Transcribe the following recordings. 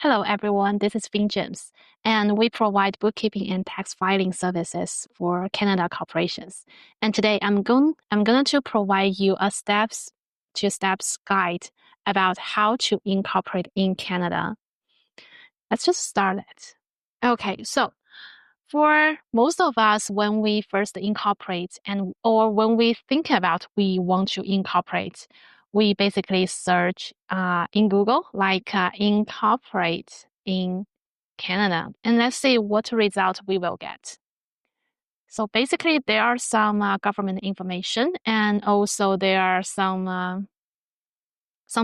Hello, everyone. This is James, and we provide bookkeeping and tax filing services for Canada corporations. And today, I'm going to provide you a steps guide about how to incorporate in Canada. Let's just start it. Okay, so for most of us, when we first incorporate or when we think about we want to incorporate, we basically search in Google like incorporate in Canada, and let's see what result we will get. So basically, there are some government information, and also there are some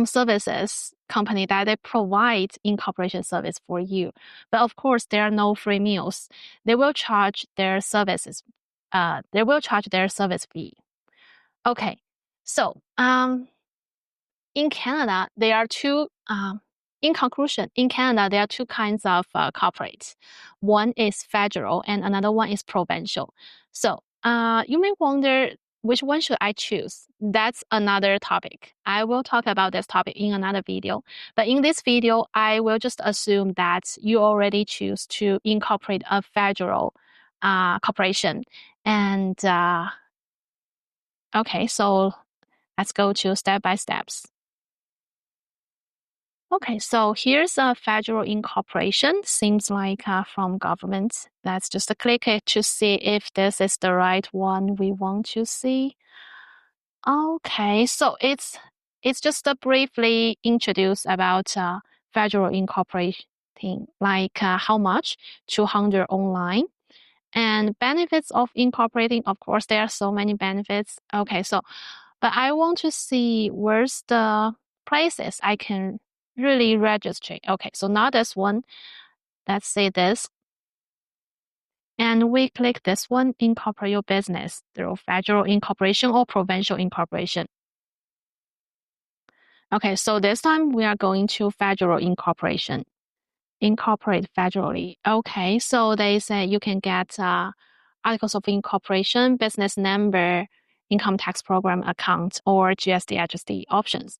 services company that they provide incorporation service for you. But of course, there are no free meals. They will charge their services. They will charge their service fee. Okay, so in Canada, there are two. In conclusion, in Canada, there are two kinds of corporates. One is federal, and another one is provincial. So you may wonder which one should I choose? That's another topic. I will talk about this topic in another video. But in this video, I will just assume that you already choose to incorporate a federal corporation. And okay, so let's go to step by steps. Okay, so here's a federal incorporation. Seems like from government. Let's just click it to see if this is the right one we want to see. Okay, so it's just briefly introduced about federal incorporating, like how much, 200 online. And benefits of incorporating, of course, there are so many benefits. Okay, so, but I want to see where's the places I can really register. Okay, so now this one, let's say this. And we click this one, incorporate your business through federal incorporation or provincial incorporation. Okay, so this time we are going to federal incorporation. Incorporate federally. Okay, so they say you can get articles of incorporation, business number, income tax program account, or GST HST options.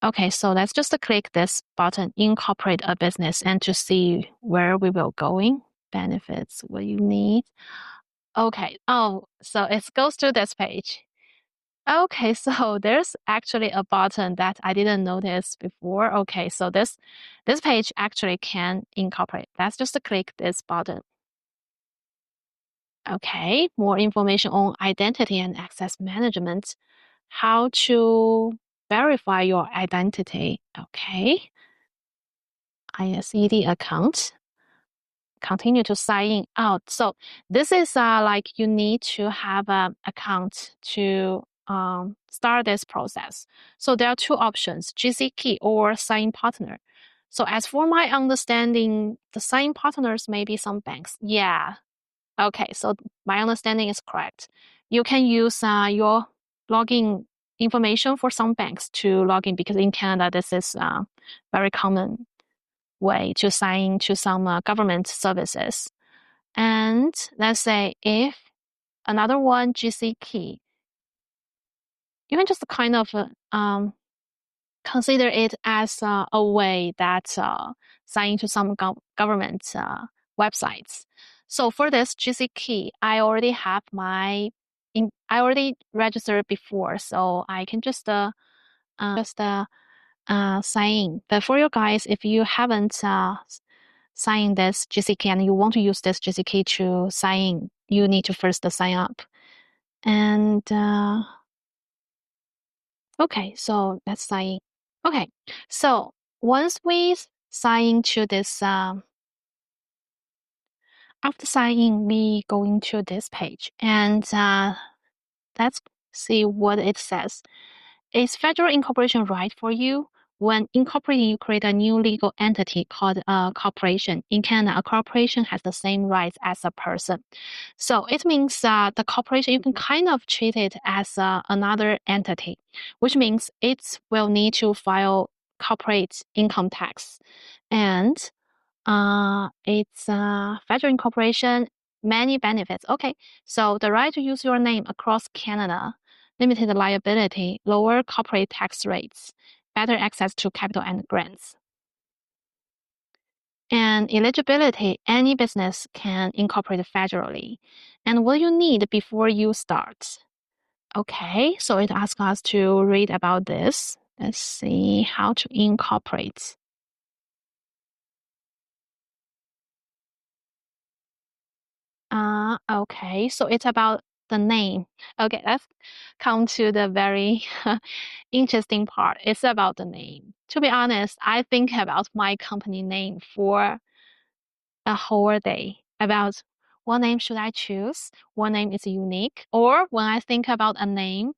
Okay, so let's just click this button, incorporate a business, and to see where we will going, benefits, what you need. Okay, oh, so it goes to this page. Okay, so there's actually a button that I didn't notice before. Okay, so this page actually can incorporate. Let's just click this button. Okay, more information on identity and access management. How to verify your identity. Okay. ISED account. Continue to sign out. So this is like you need to have an account to start this process. So there are two options, GC key or sign partner. So as for my understanding, the sign partners may be some banks. Yeah. Okay, so my understanding is correct. You can use your login information for some banks to log in, because in Canada, this is very common way to sign to some government services. And let's say if another one, GC key, you can just kind of consider it as a way that sign to some government websites. So for this GC key, I already have I already registered before, so I can just sign in. But for you guys, if you haven't signed this GC key and you want to use this GC key to sign in, you need to first sign up. And okay, so let's sign in. Okay, so once we sign into this, after signing, we go into this page, and let's see what it says. Is federal incorporation right for you? When incorporating, you create a new legal entity called a corporation. In Canada, a corporation has the same rights as a person. So it means the corporation, you can kind of treat it as another entity, which means it will need to file corporate income tax. And it's federal incorporation, many benefits. Okay, so the right to use your name across Canada, limited liability, lower corporate tax rates, better access to capital and grants. And eligibility, any business can incorporate federally. And what you need before you start. Okay, so it asks us to read about this. Let's see how to incorporate. Okay, so it's about the name. Okay, let's come to the very interesting part. It's about the name. To be honest, I think about my company name for a whole day about what name should I choose, what name is unique, or when I think about a name,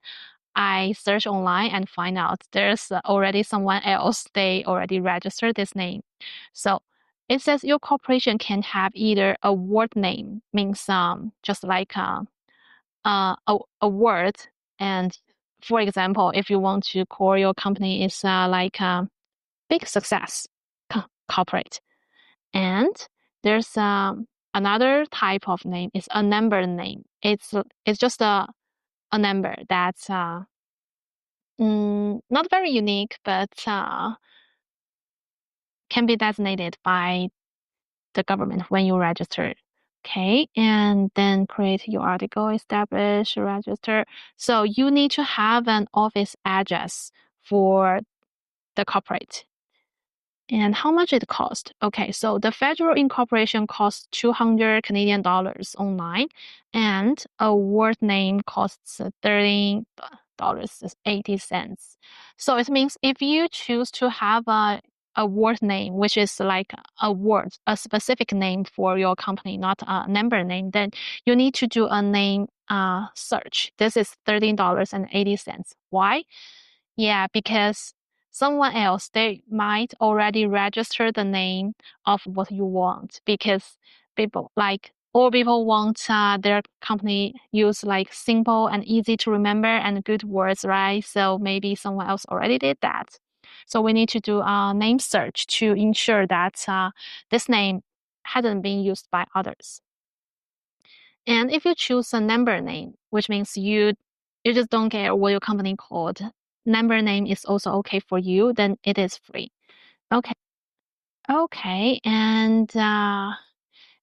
I search online and find out there's already someone else, they already registered this name. So it says your corporation can have either a word name, means just like a word. And for example, if you want to call your company is like big success corporate. And there's another type of name. It's a number name. It's just a number that's not very unique, but can be designated by the government when you register. Okay, and then create your article, establish, register. So you need to have an office address for the corporate. And how much it cost? Okay, so the federal incorporation costs 200 Canadian dollars online, and a word name costs $13.80. So it means if you choose to have a word name, which is like a word, a specific name for your company, not a number name, then you need to do a name search. This is $13.80. Why? Yeah, because someone else, they might already register the name of what you want, because people like all people want their company use like simple and easy to remember and good words, right? So maybe someone else already did that. So we need to do a name search to ensure that this name hasn't been used by others. And if you choose a number name, which means you just don't care what your company called, number name is also okay for you, then it is free. Okay. Okay, and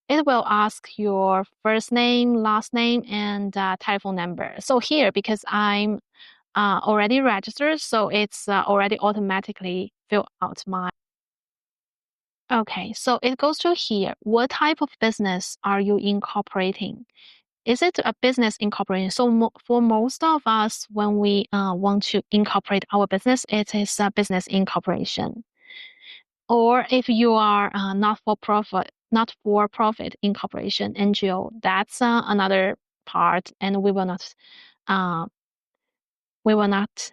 it will ask your first name, last name, and telephone number. So here, because I'm already registered, so it's already automatically fill out my. Okay, so it goes to here. What type of business are you incorporating? Is it a business incorporation? So for most of us, when we want to incorporate our business, it is a business incorporation. Or if you are not for profit incorporation (NGO), that's another part, and uh, we will not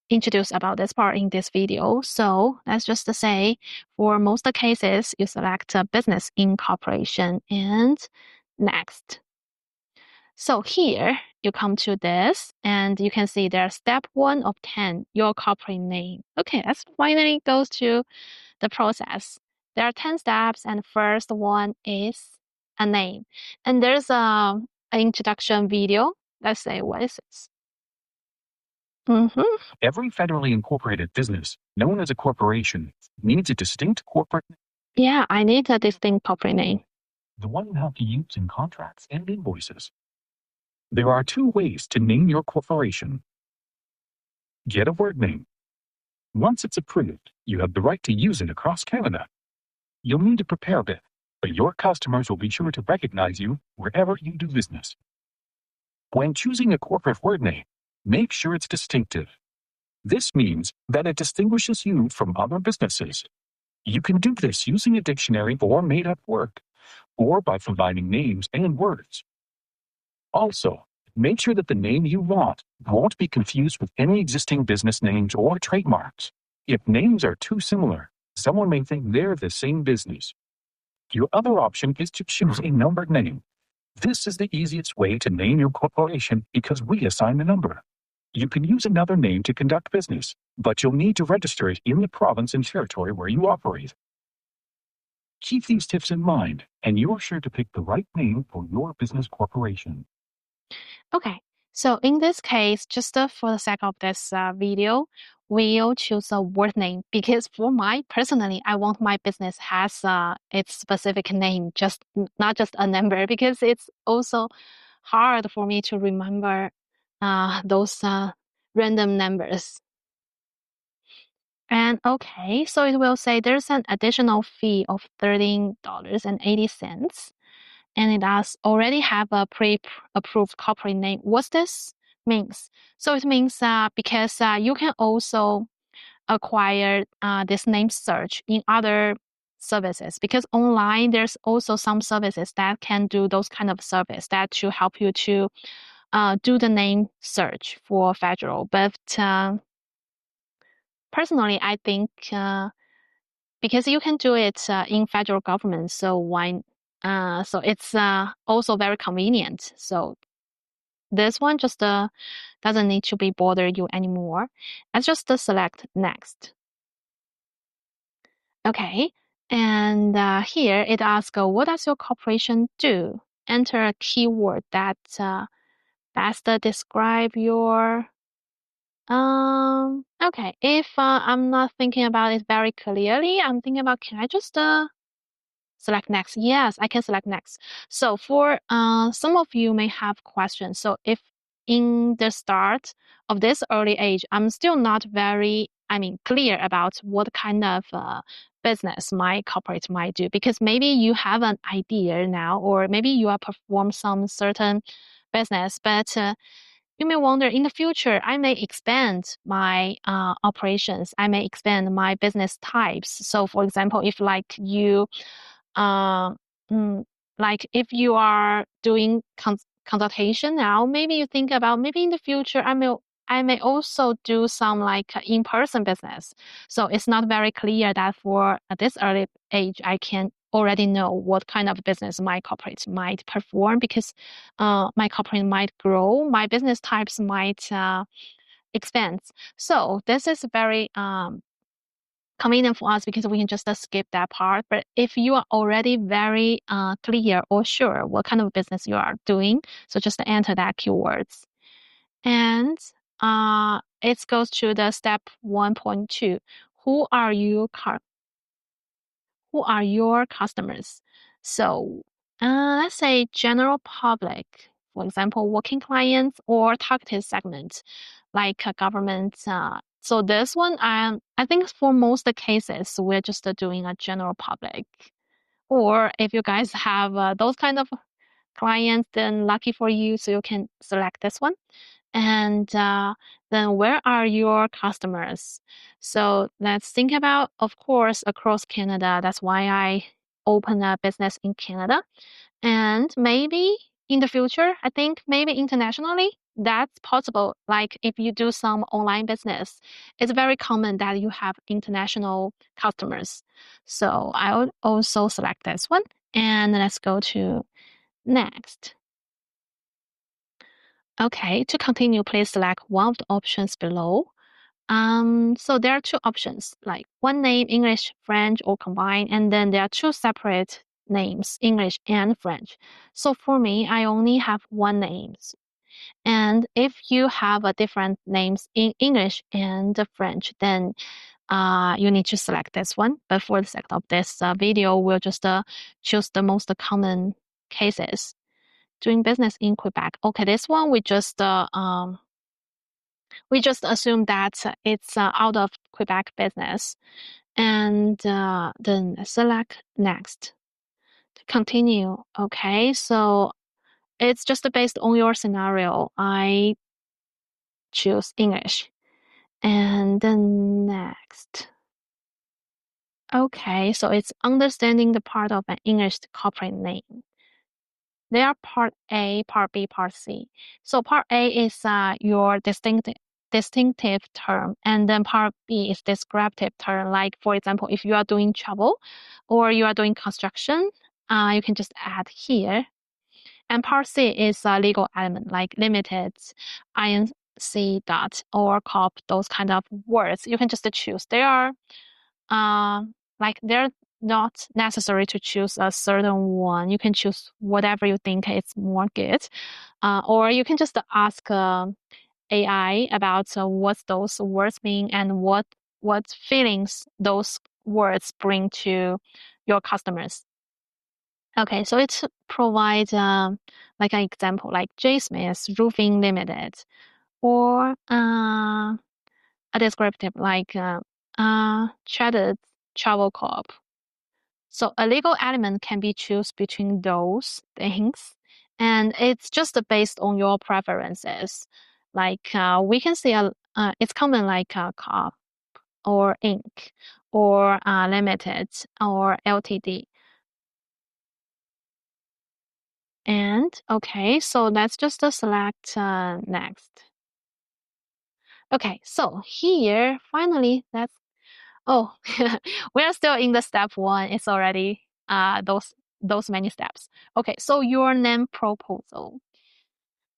introduce about this part in this video. So let's just say, for most cases, you select a business incorporation and next. So here you come to this and you can see there's step 1 of 10, your corporate name. Okay, let's finally go to the process. There are 10 steps and first one is a name. And there's an introduction video. Let's say, what is this? Every federally incorporated business, known as a corporation, needs a distinct corporate name. Yeah, I need a distinct corporate name. The one you have to use in contracts and invoices. There are 2 ways to name your corporation. Get a word name. Once it's approved, you have the right to use it across Canada. You'll need to prepare a bit, but your customers will be sure to recognize you wherever you do business. When choosing a corporate word name, make sure it's distinctive. This means that it distinguishes you from other businesses. You can do this using a dictionary or made-up word, or by combining names and words. Also, make sure that the name you want won't be confused with any existing business names or trademarks. If names are too similar, someone may think they're the same business. Your other option is to choose a numbered name. This is the easiest way to name your corporation because we assign the number. You can use another name to conduct business, but you'll need to register it in the province and territory where you operate. Keep these tips in mind, and you're sure to pick the right name for your business corporation. Okay, so in this case, just for the sake of this video, we'll choose a word name because for my personally, I want my business has its specific name, just not just a number, because it's also hard for me to remember those random numbers. And okay, so it will say there's an additional fee of $13.80. And it does already have a pre-approved corporate name. What's this means? So it means because you can also acquire this name search in other services, because online there's also some services that can do those kind of service that to help you to do the name search for federal. But personally, I think because you can do it in federal government, so why? So it's also very convenient. So this one just doesn't need to be bother you anymore. Let's just select next. Okay, and here it asks, what does your corporation do? Enter a keyword that best describe your okay, if I'm not thinking about it very clearly, I'm thinking about, can I just select next? Yes, I can select next. So for some of you may have questions. So if in the start of this early age, I'm still not very, clear about what kind of business my corporate might do, because maybe you have an idea now, or maybe you are perform some certain business, but you may wonder in the future, I may expand my operations. I may expand my business types. So for example, if like you uh, mm, like if you are doing consultation now, maybe you think about maybe in the future I may also do some like in-person business. So it's not very clear that for at this early age I can already know what kind of business my corporate might perform, because my corporate might grow, my business types might expand. So this is very convenient for us because we can just skip that part. But if you are already very clear or sure what kind of business you are doing, so just enter that keywords. And it goes to the step 1.2. Who are you who are your customers? So let's say general public, for example, working clients or targeted segments like government. So this one, I think for most cases, we're just doing a general public. Or if you guys have those kind of clients, then lucky for you, so you can select this one. And then where are your customers? So let's think about, of course, across Canada. That's why I open a business in Canada. And maybe in the future, I think maybe internationally, that's possible. Like if you do some online business, it's very common that you have international customers. So I would also select this one. And let's go to next. Okay, to continue, please select one of the options below. So there are two options, like one name, English, French, or combined, and then there are two separate names, English and French. So for me, I only have one name. And if you have a different names in English and French, then you need to select this one. But for the sake of this video, we'll just choose the most common cases. Doing business in Quebec. Okay, this one we just assume that it's out of Quebec business, and then select next to continue. Okay, so it's just based on your scenario. I choose English, and then next. Okay, so it's understanding the part of an English corporate name. They are part A, part B, part C. So part A is your distinctive term, and then part B is descriptive term. Like for example, if you are doing travel or you are doing construction, you can just add here. And part C is a legal element like limited, INC dot or corp, those kind of words. You can just choose. They are like they're not necessary to choose a certain one. You can choose whatever you think is more good, or you can just ask AI about what those words mean and what feelings those words bring to your customers. Okay, so it provides like an example, like J. Smith's Roofing Limited, or a descriptive like Chartered Travel Corp. So a legal element can be choose between those things, and it's just based on your preferences. Like we can see it's common like Corp or Inc. or Limited or Ltd. And okay, so let's just select next. Okay, so here finally that's oh we are still in the step 1. It's already those many steps. Okay, so your name proposal.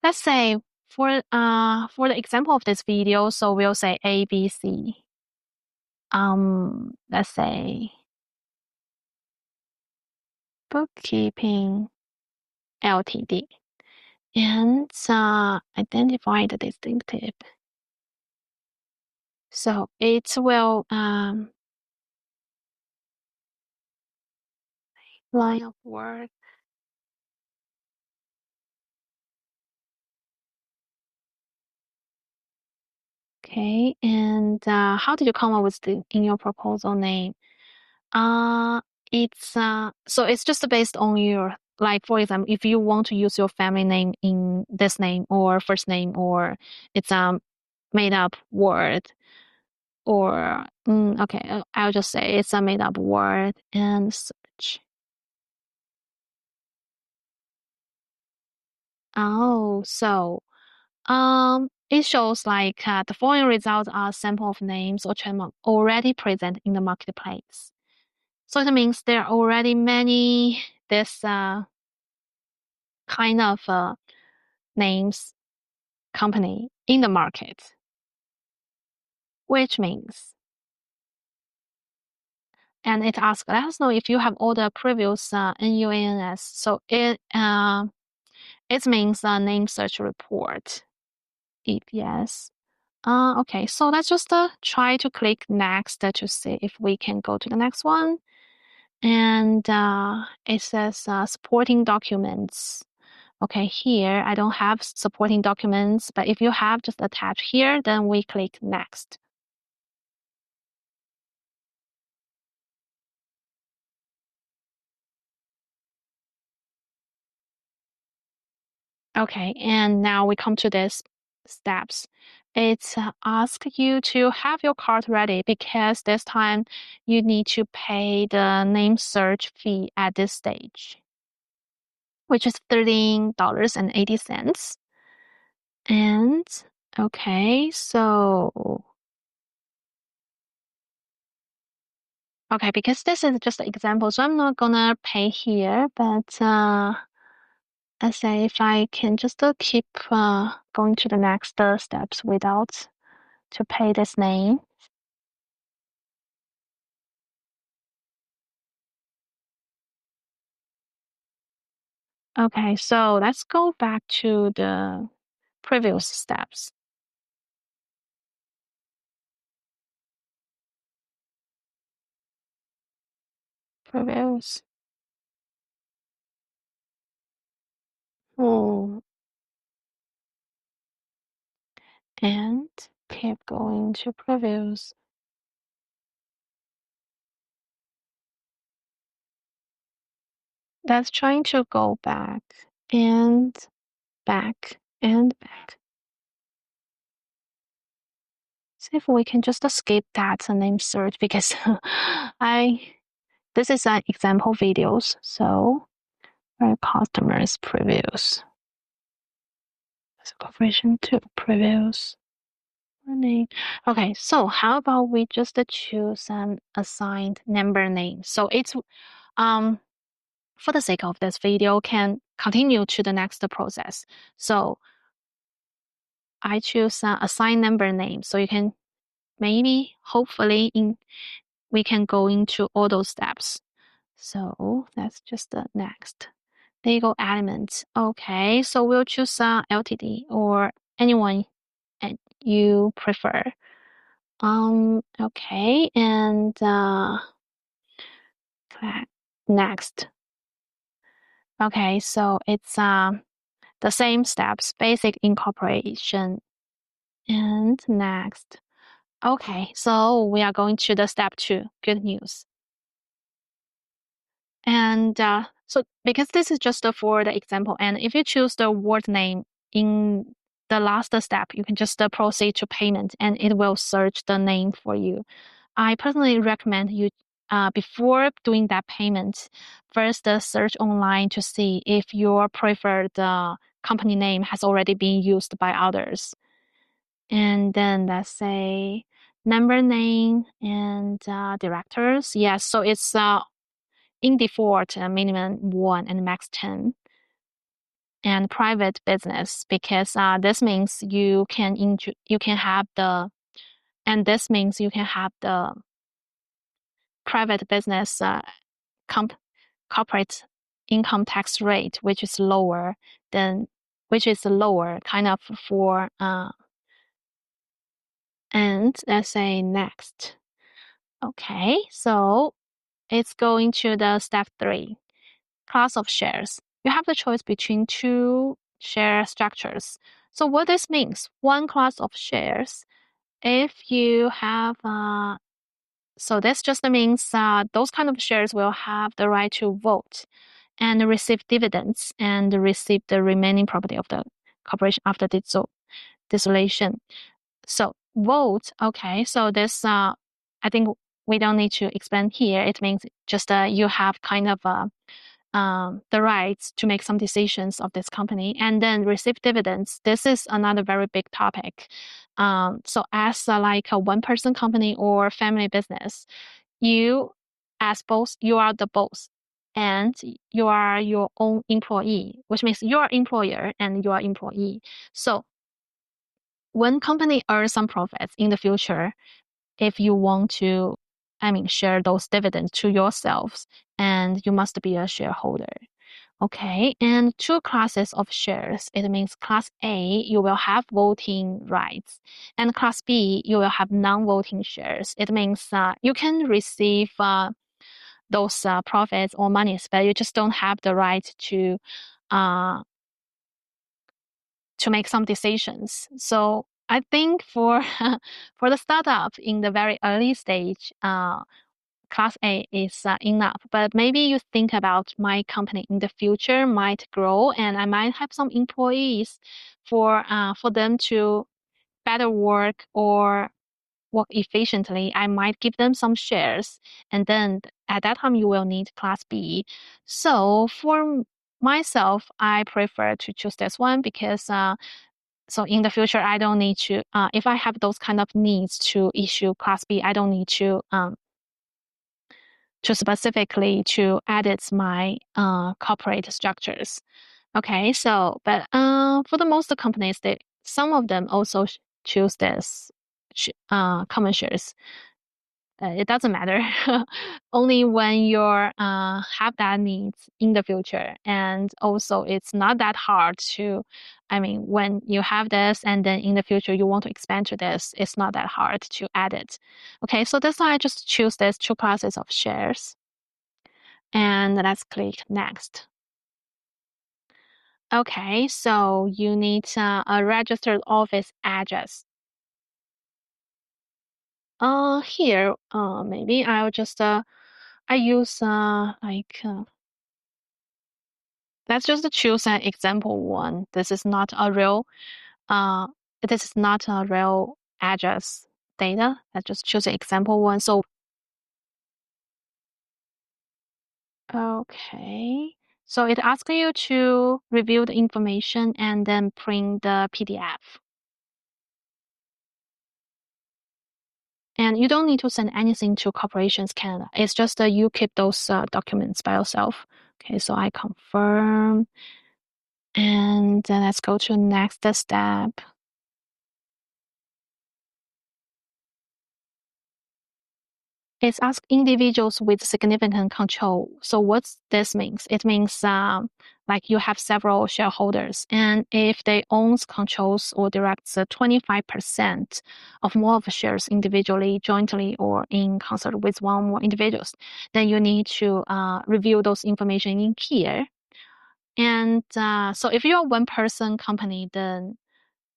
Let's say for the example of this video, so we'll say ABC. Let's say Bookkeeping Ltd. And identify the distinctive. So it will line of work. Okay, and how did you come up with in your proposal name? Uh, it's so it's just based on your, like, for example, if you want to use your family name in this name or first name, or it's made up word, or okay, I'll just say it's a made up word and search. Oh, so it shows like the following results are sample of names or trademark already present in the marketplace. So it means there are already many this kind of names company in the market, which means, and it asks, let us know if you have all the previous NUANS. So it means name search report. If yes. Okay, so let's just try to click next to see if we can go to the next one. And it says supporting documents. Okay, here I don't have supporting documents, but if you have, just attach here, then we click next. Okay, and now we come to this steps. It's ask you to have your card ready because this time you need to pay the name search fee at this stage, which is $13.80. And okay, so okay, because this is just an example, so I'm not gonna pay here, but let's say if I can just keep going to the next steps without to pay this name. Okay, so let's go back to the previous steps. Previous. Oh, and keep going to previous. That's trying to go back and back and back. See if we can just skip that name search because this is an example videos, so our customers previews. Incorporation to previews. Okay, so how about we just choose an assigned number name? So it's for the sake of this video, can continue to the next process. So I choose assign number name. So you can maybe, hopefully, we can go into all those steps. So that's just the next. Legal elements. Okay, so we'll choose LTD or anyone you prefer. Okay, and next. Okay, so it's the same steps, basic incorporation, and next. Okay, so we are going to the step 2, good news. And so because this is just for the example, and if you choose the word name in the last step, you can just proceed to payment and it will search the name for you. I personally recommend you, before doing that payment, first search online to see if your preferred company name has already been used by others. And then let's say number name and directors. Yes, so it's in default minimum 1 and max 10. And private business, because this means you can have the, and this means you can have the private business corporate income tax rate, which is lower kind of for and let's say next. Okay, so it's going to the step 3, class of shares. You have the choice between 2 share structures. So what this means, one class of shares, if you have so this just means those kind of shares will have the right to vote and receive dividends and receive the remaining property of the corporation after dissolution. So vote, okay, so this, I think we don't need to explain here. It means just you have kind of the rights to make some decisions of this company and then receive dividends. This is another very big topic. So as like a one-person company or family business, you are the boss and you are your own employee, which means you are employer and you are employee. So when company earns some profits in the future, if you want to, share those dividends to yourselves, and you must be a shareholder. Okay, and 2 classes of shares. It means class A, you will have voting rights, and class B, you will have non-voting shares. It means you can receive those profits or monies, but you just don't have the right to make some decisions. So I think for for the startup in the very early stage, Class A is enough. But maybe you think about my company in the future might grow, and I might have some employees for them to better work or work efficiently. I might give them some shares, and then at that time you will need Class B. So for myself, I prefer to choose this one because so in the future, I don't need to, if I have those kind of needs to issue Class B, I don't need to specifically to edit my corporate structures. Okay, so, but for the most companies, some of them also choose this common shares. It doesn't matter. Only when you're have that needs in the future, and also it's not that hard to. When you have this, and then in the future you want to expand to this, it's not that hard to add it. Okay, so that's why I just choose these 2 classes of shares, and let's click next. Okay, so you need a registered office address. Here, maybe I'll just I use let's just choose an example one. This is not a real address data. Let's just choose an example one. So okay. So it asks you to review the information and then print the PDF. And you don't need to send anything to Corporations Canada. It's just you keep those documents by yourself. Okay, so I confirm. And then let's go to next step. It's asked individuals with significant control. So what this means? It means like you have several shareholders, and if they own, controls, or directs 25% of more of the shares individually, jointly, or in concert with one or more individuals, then you need to review those information in here. And so if you're a one-person company, then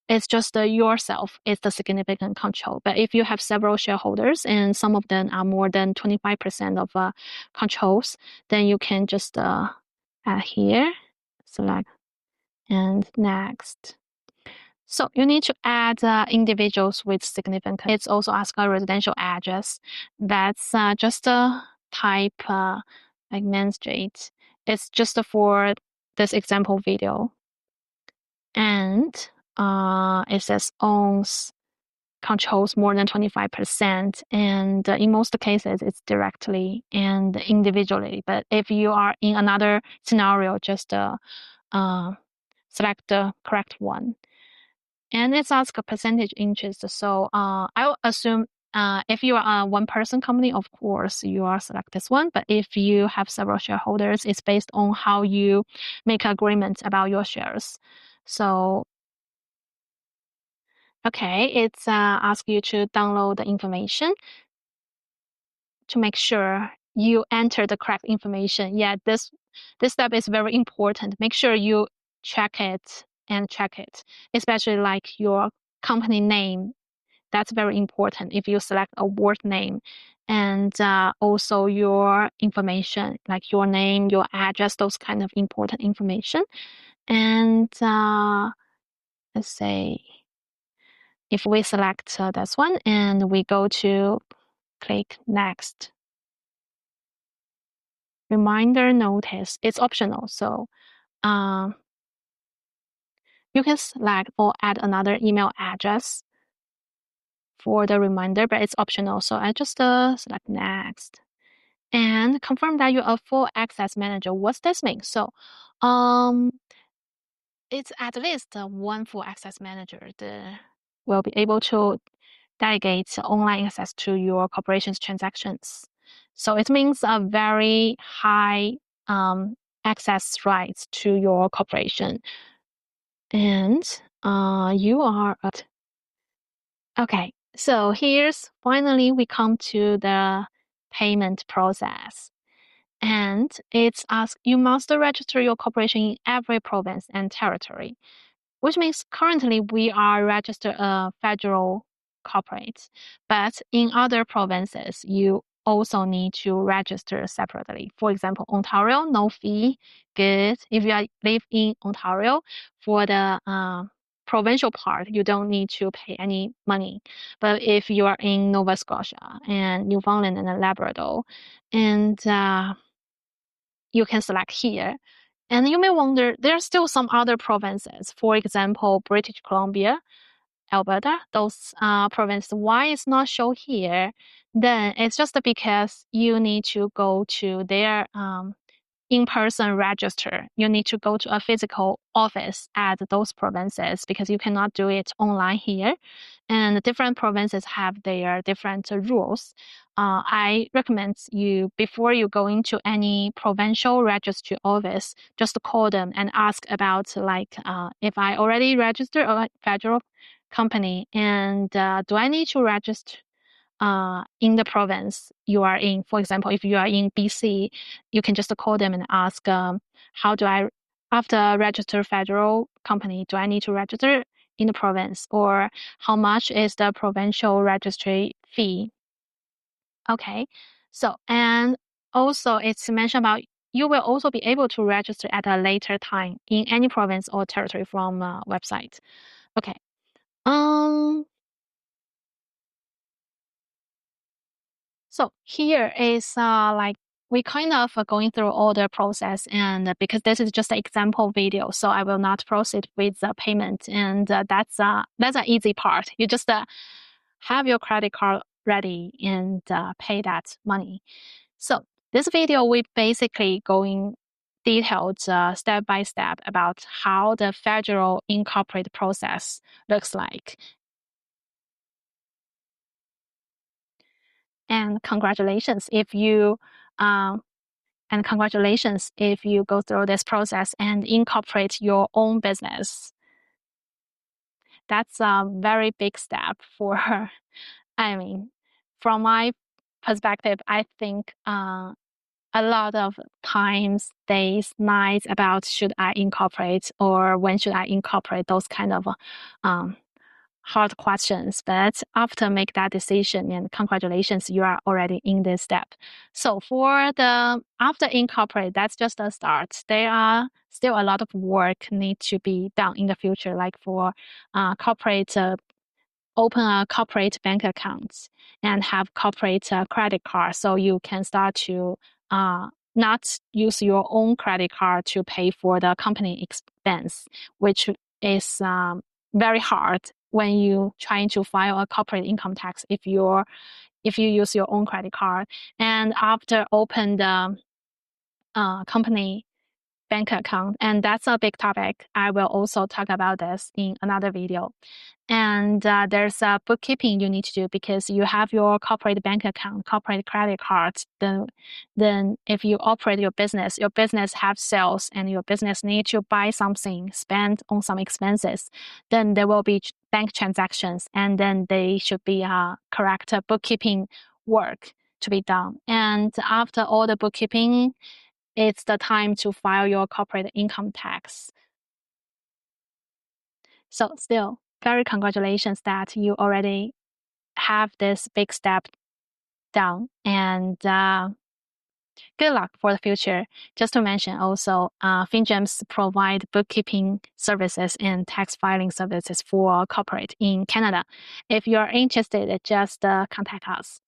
it's just yourself is the significant control. But if you have several shareholders and some of them are more than 25% of controls, then you can just add here, select, and next. So you need to add individuals with significant. It's also ask a residential address. That's just a type like Main Street. It's just for this example video. And it says owns, controls more than 25%, and in most cases it's directly and individually. But if you are in another scenario, just select the correct one. And it's asked a percentage interest. So I will assume if you are a one-person company, of course, you are select this one. But if you have several shareholders, it's based on how you make agreement about your shares. So, okay, it's ask you to download the information to make sure you enter the correct information. Yeah, this step is very important. Make sure you check it, especially like your company name. That's very important if you select a word name. And also your information, like your name, your address, those kind of important information. And let's say if we select this one and we go to click next. Reminder notice, it's optional. So you can select or add another email address for the reminder, but it's optional. So I just select next. And confirm that you're a full access manager. What's this mean? So it's at least one full access manager that will be able to delegate online access to your corporation's transactions. So it means a very high access rights to your corporation. And you are okay. So here's finally we come to the payment process. And it's asked you must register your corporation in every province and territory, which means currently we are registered a federal corporate, but in other provinces, you also need to register separately. For example, Ontario, no fee, good. If you live in Ontario, for the provincial part, you don't need to pay any money. But if you are in Nova Scotia and Newfoundland and Labrador, and you can select here. And you may wonder, there are still some other provinces, for example, British Columbia, Alberta, those provinces, why it's not shown here? Then it's just because you need to go to their in-person register. You need to go to a physical office at those provinces because you cannot do it online here. And different provinces have their different rules. I recommend you, before you go into any provincial registry office, just call them and ask about like, if I already registered a federal company and do I need to register in the province you are in. For example, if you are in BC, you can just call them and ask, how do I, after register federal company, do I need to register in the province? Or how much is the provincial registry fee? Okay, so, and also it's mentioned about you will also be able to register at a later time in any province or territory from website. Okay. So here is like we kind of going through all the process, and because this is just an example video, so I will not proceed with the payment, and that's an easy part. You just have your credit card ready and pay that money. So this video we basically going detailed step by step about how the federal incorporate process looks like. And congratulations if you go through this process and incorporate your own business. That's a very big step for, from my perspective, I think a lot of times, days, nights about should I incorporate or when should I incorporate, those kind of hard questions. But after make that decision, and congratulations, you are already in this step. So for the after incorporate, that's just a start. There are still a lot of work need to be done in the future, like for corporate open a corporate bank account and have corporate credit card, so you can start to not use your own credit card to pay for the company expense, which is very hard when you trying to file a corporate income tax if you use your own credit card. And after open the company bank account, and that's a big topic. I will also talk about this in another video. And there's a bookkeeping you need to do because you have your corporate bank account, corporate credit cards. Then if you operate your business have sales and your business need to buy something, spend on some expenses, then there will be bank transactions, and then they should be correct bookkeeping work to be done. And after all the bookkeeping, it's the time to file your corporate income tax. So still, very congratulations that you already have this big step done, and good luck for the future. Just to mention also, FinGems provide bookkeeping services and tax filing services for corporate in Canada. If you're interested, just contact us.